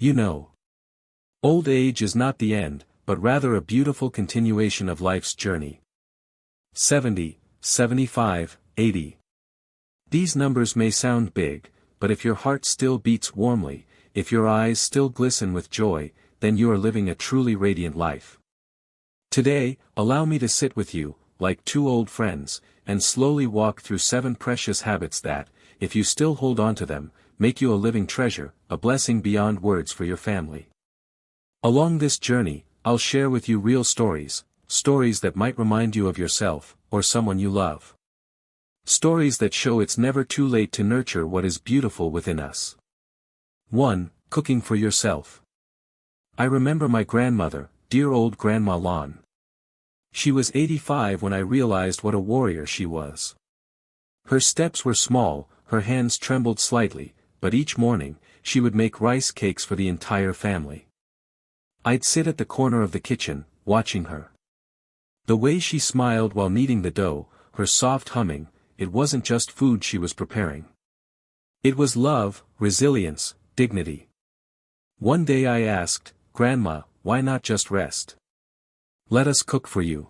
You know, old age is not the end, but rather a beautiful continuation of life's journey. 70, 75, 80. These numbers may sound big, but if your heart still beats warmly, if your eyes still glisten with joy, then you are living a truly radiant life. Today, allow me to sit with you, like two old friends, and slowly walk through 7 precious habits that, if you still hold on to them, make you a living treasure, a blessing beyond words for your family. Along this journey, I'll share with you real stories, stories that might remind you of yourself, or someone you love. Stories that show it's never too late to nurture what is beautiful within us. 1. Cooking for yourself. I remember my grandmother, dear old Grandma Lon. She was 85 when I realized what a warrior she was. Her steps were small, her hands trembled slightly, but each morning, she would make rice cakes for the entire family. I'd sit at the corner of the kitchen, watching her. The way she smiled while kneading the dough, her soft humming, it wasn't just food she was preparing. It was love, resilience, dignity. One day I asked, "Grandma, why not just rest? Let us cook for you."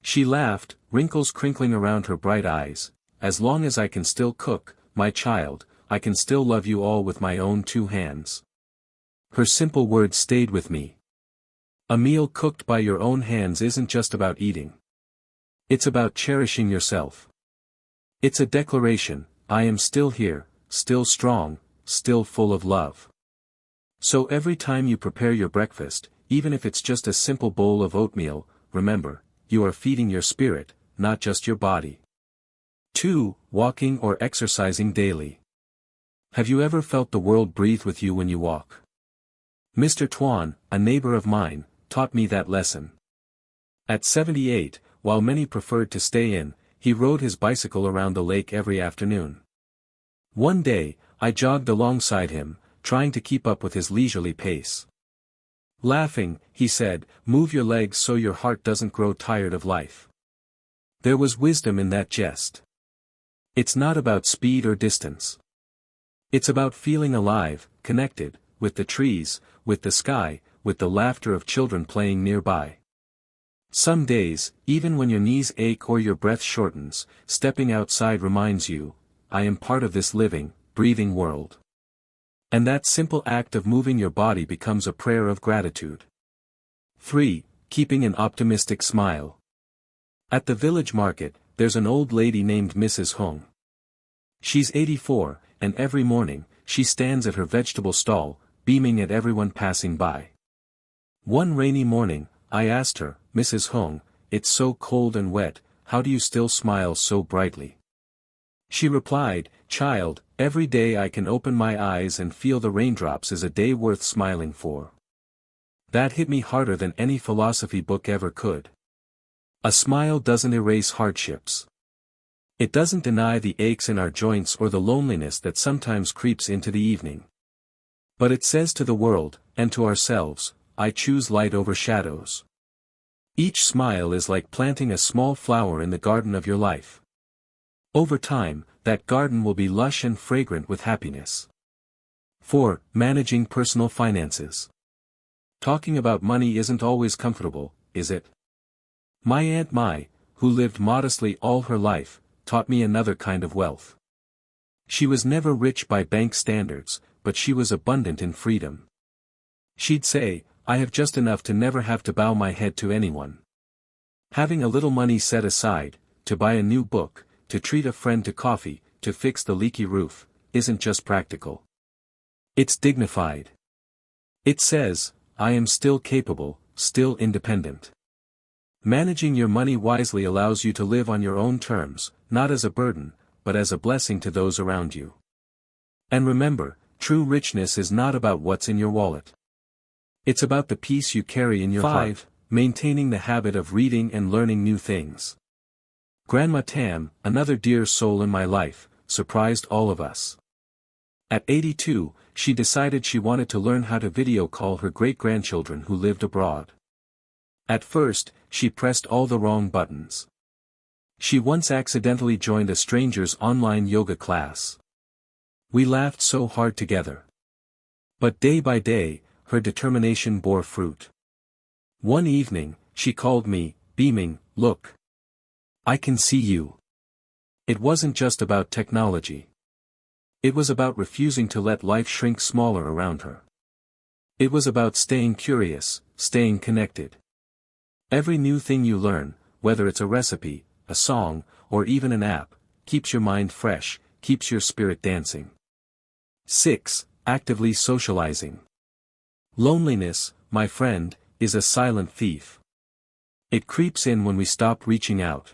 She laughed, wrinkles crinkling around her bright eyes. "As long as I can still cook, my child, I can still love you all with my own 2 hands." Her simple words stayed with me. A meal cooked by your own hands isn't just about eating. It's about cherishing yourself. It's a declaration, I am still here, still strong, still full of love. So every time you prepare your breakfast, even if it's just a simple bowl of oatmeal, remember, you are feeding your spirit, not just your body. 2. Walking or exercising daily. Have you ever felt the world breathe with you when you walk? Mr. Tuan, a neighbor of mine, taught me that lesson. At 78, while many preferred to stay in, he rode his bicycle around the lake every afternoon. One day, I jogged alongside him, trying to keep up with his leisurely pace. Laughing, he said, "Move your legs so your heart doesn't grow tired of life." There was wisdom in that jest. It's not about speed or distance. It's about feeling alive, connected, with the trees, with the sky, with the laughter of children playing nearby. Some days, even when your knees ache or your breath shortens, stepping outside reminds you, I am part of this living, breathing world. And that simple act of moving your body becomes a prayer of gratitude. 3. Keeping an optimistic smile. At the village market, there's an old lady named Mrs. Hung. She's 84, and every morning, she stands at her vegetable stall, beaming at everyone passing by. One rainy morning, I asked her, "Mrs. Hung, it's so cold and wet, how do you still smile so brightly?" She replied, "Child, every day I can open my eyes and feel the raindrops is a day worth smiling for." That hit me harder than any philosophy book ever could. A smile doesn't erase hardships. It doesn't deny the aches in our joints or the loneliness that sometimes creeps into the evening. But it says to the world, and to ourselves, I choose light over shadows. Each smile is like planting a small flower in the garden of your life. Over time, that garden will be lush and fragrant with happiness. 4. Managing personal finances. Talking about money isn't always comfortable, is it? My Aunt Mai, who lived modestly all her life, taught me another kind of wealth. She was never rich by bank standards, but she was abundant in freedom. She'd say, I have just enough to never have to bow my head to anyone. Having a little money set aside, to buy a new book, to treat a friend to coffee, to fix the leaky roof, isn't just practical. It's dignified. It says, I am still capable, still independent. Managing your money wisely allows you to live on your own terms, not as a burden, but as a blessing to those around you. And remember, true richness is not about what's in your wallet. It's about the peace you carry in your heart. 5. Maintaining the habit of reading and learning new things. Grandma Tam, another dear soul in my life, surprised all of us. At 82, she decided she wanted to learn how to video call her great-grandchildren who lived abroad. At first, she pressed all the wrong buttons. She once accidentally joined a stranger's online yoga class. We laughed so hard together. But day by day, her determination bore fruit. One evening, she called me, beaming, "Look. I can see you." It wasn't just about technology. It was about refusing to let life shrink smaller around her. It was about staying curious, staying connected. Every new thing you learn, whether it's a recipe, a song, or even an app, keeps your mind fresh, keeps your spirit dancing. 6. Actively socializing. Loneliness, my friend, is a silent thief. It creeps in when we stop reaching out.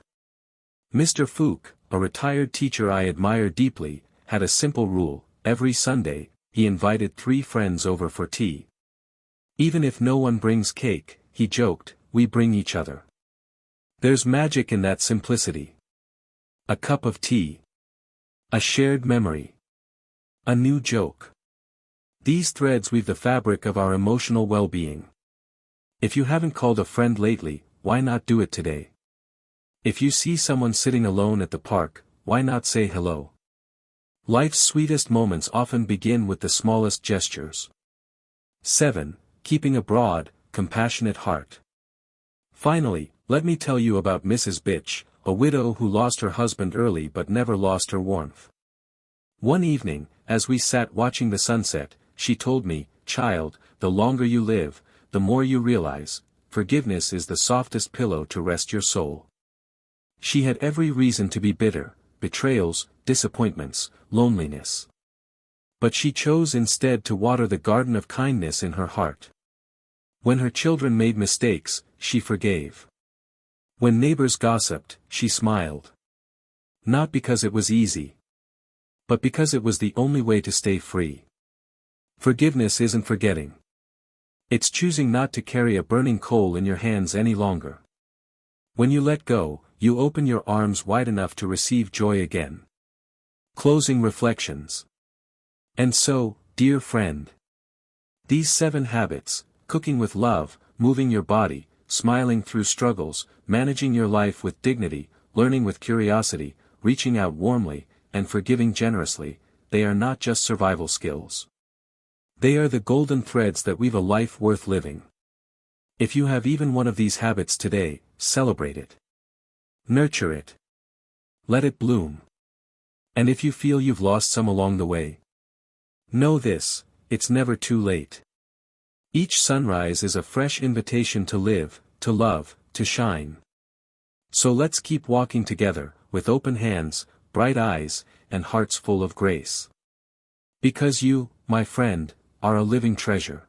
Mr. Fook, a retired teacher I admire deeply, had a simple rule: every Sunday, he invited 3 friends over for tea. Even if no one brings cake, he joked, we bring each other. There's magic in that simplicity. A cup of tea. A shared memory. A new joke. These threads weave the fabric of our emotional well-being. If you haven't called a friend lately, why not do it today? If you see someone sitting alone at the park, why not say hello? Life's sweetest moments often begin with the smallest gestures. 7. Keeping a broad, compassionate heart. Finally, let me tell you about Mrs. Bitch, a widow who lost her husband early but never lost her warmth. One evening, as we sat watching the sunset, she told me, "Child, the longer you live, the more you realize, forgiveness is the softest pillow to rest your soul." She had every reason to be bitter: betrayals, disappointments, loneliness. But she chose instead to water the garden of kindness in her heart. When her children made mistakes, she forgave. When neighbors gossiped, she smiled. Not because it was easy, but because it was the only way to stay free. Forgiveness isn't forgetting. It's choosing not to carry a burning coal in your hands any longer. When you let go, you open your arms wide enough to receive joy again. Closing reflections. And so, dear friend, these 7 habits: cooking with love, moving your body, smiling through struggles, managing your life with dignity, learning with curiosity, reaching out warmly, and forgiving generously, they are not just survival skills. They are the golden threads that weave a life worth living. If you have even one of these habits today, celebrate it. Nurture it. Let it bloom. And if you feel you've lost some along the way, know this: it's never too late. Each sunrise is a fresh invitation to live, to love, to shine. So let's keep walking together, with open hands, bright eyes, and hearts full of grace. Because you, my friend, are a living treasure.